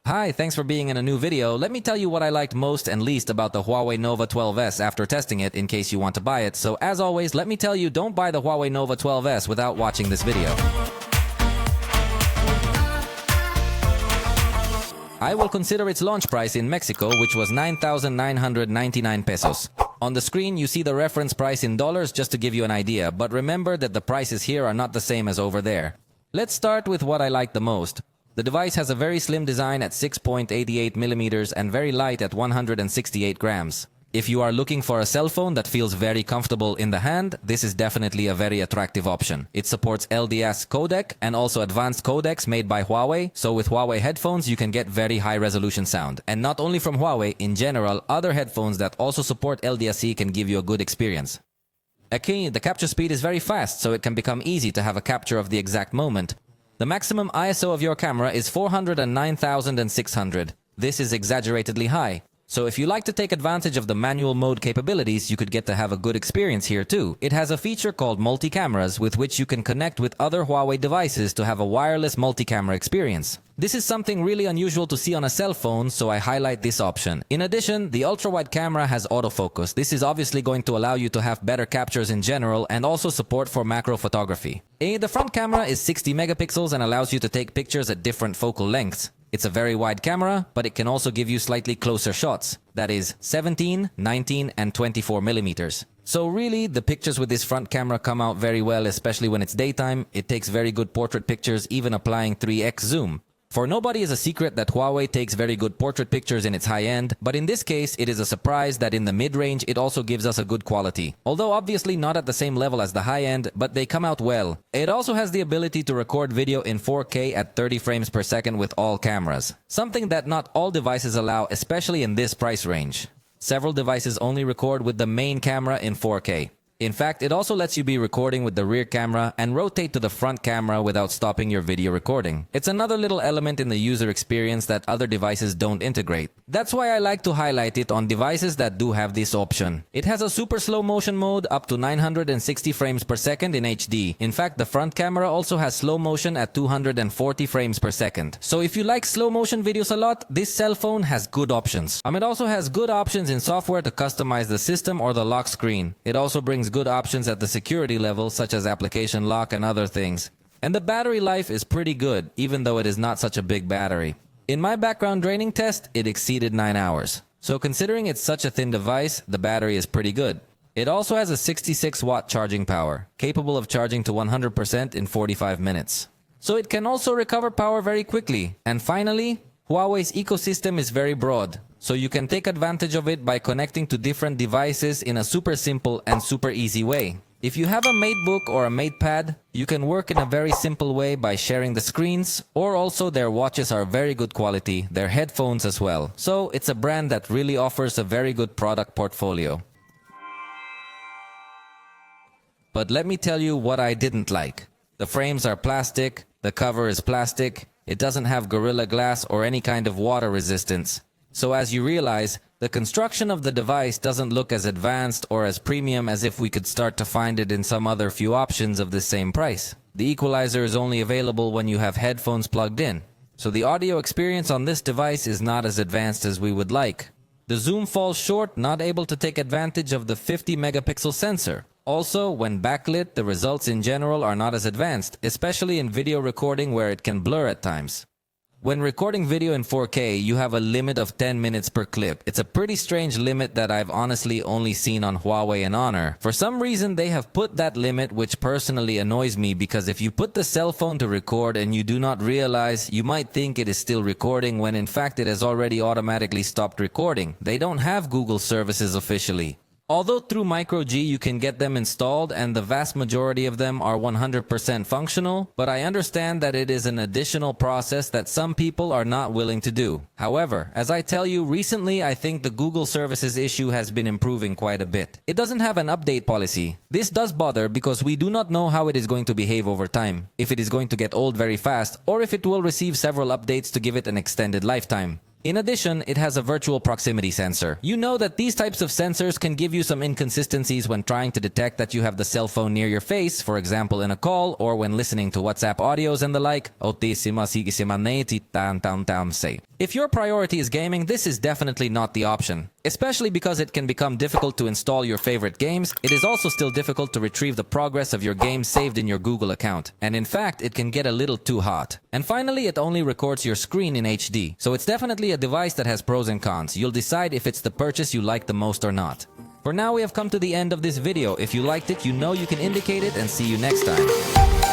Hi, thanks for being in a new video. Let me tell you what I liked most and least about the HUAWEI Nova 12S after testing it in case you want to buy it. So as always, let me tell you, don't buy the HUAWEI Nova 12S without watching this video. I will consider its launch price in Mexico, which was 9,999 pesos. On the screen, you see the reference price in dollars just to give you an idea, but remember that the prices here are not the same as over there. Let's start with what I like the most. The device has a very slim design at 6.88 millimeters and very light at 168 grams. If you are looking for a cell phone that feels very comfortable in the hand, this is definitely a very attractive option. It supports LDS codec and also advanced codecs made by Huawei, so with Huawei headphones you can get very high resolution sound. And not only from Huawei, in general, other headphones that also support LDSC can give you a good experience. Okay, the capture speed is very fast, so it can become easy to have a capture of the exact moment. The maximum ISO of your camera is 409,600. This is exaggeratedly high. So if you like to take advantage of the manual mode capabilities, you could get to have a good experience here too. It has a feature called multi-cameras with which you can connect with other Huawei devices to have a wireless multi-camera experience. This is something really unusual to see on a cell phone, so I highlight this option. In addition, the ultra-wide camera has autofocus. This is obviously going to allow you to have better captures in general and also support for macro photography. The front camera is 60 megapixels and allows you to take pictures at different focal lengths. It's a very wide camera, but it can also give you slightly closer shots. That is 17, 19, and 24 millimeters. So really, the pictures with this front camera come out very well, especially when it's daytime. It takes very good portrait pictures, even applying 3x zoom. For nobody is a secret that Huawei takes very good portrait pictures in its high-end, but in this case, it is a surprise that in the mid-range it also gives us a good quality. Although obviously not at the same level as the high-end, but they come out well. It also has the ability to record video in 4K at 30 frames per second with all cameras. Something that not all devices allow, especially in this price range. Several devices only record with the main camera in 4K. In fact, it also lets you be recording with the rear camera and rotate to the front camera without stopping your video recording. It's another little element in the user experience that other devices don't integrate. That's why I like to highlight it on devices that do have this option. It has a super slow motion mode up to 960 frames per second in HD. In fact, the front camera also has slow motion at 240 frames per second. So if you like slow motion videos a lot, this cell phone has good options. It also has good options in software to customize the system or the lock screen. It also brings good options at the security level, such as application lock and other things. And the battery life is pretty good, even though it is not such a big battery. In my background draining test, it exceeded 9 hours. So considering it's such a thin device, the battery is pretty good. It also has a 66-watt charging power, capable of charging to 100% in 45 minutes. So it can also recover power very quickly. And finally, Huawei's ecosystem is very broad. So you can take advantage of it by connecting to different devices in a super simple and super easy way. If you have a MateBook or a MatePad, you can work in a very simple way by sharing the screens, or also their watches are very good quality, their headphones as well. So it's a brand that really offers a very good product portfolio. But let me tell you what I didn't like. The frames are plastic, the cover is plastic, it doesn't have Gorilla Glass or any kind of water resistance. So as you realize, the construction of the device doesn't look as advanced or as premium as if we could start to find it in some other few options of the same price. The equalizer is only available when you have headphones plugged in. So the audio experience on this device is not as advanced as we would like. The zoom falls short, not able to take advantage of the 50 megapixel sensor. Also, when backlit, the results in general are not as advanced, especially in video recording where it can blur at times. When recording video in 4K, you have a limit of 10 minutes per clip. It's a pretty strange limit that I've honestly only seen on Huawei and Honor. For some reason, they have put that limit, which personally annoys me because if you put the cell phone to record and you do not realize, you might think it is still recording when in fact it has already automatically stopped recording. They don't have Google services officially. Although through microG you can get them installed and the vast majority of them are 100% functional, but I understand that it is an additional process that some people are not willing to do. However, as I tell you, recently I think the Google services issue has been improving quite a bit. It doesn't have an update policy. This does bother because we do not know how it is going to behave over time, if it is going to get old very fast, or if it will receive several updates to give it an extended lifetime. In addition, it has a virtual proximity sensor. You know that these types of sensors can give you some inconsistencies when trying to detect that you have the cell phone near your face, for example in a call or when listening to WhatsApp audios and the like. If your priority is gaming, this is definitely not the option. Especially because it can become difficult to install your favorite games, it is also still difficult to retrieve the progress of your games saved in your Google account. And in fact, it can get a little too hot. And finally, it only records your screen in HD. So it's definitely a device that has pros and cons. You'll decide if it's the purchase you like the most or not. For now, we have come to the end of this video. If you liked it, you know you can indicate it, and see you next time.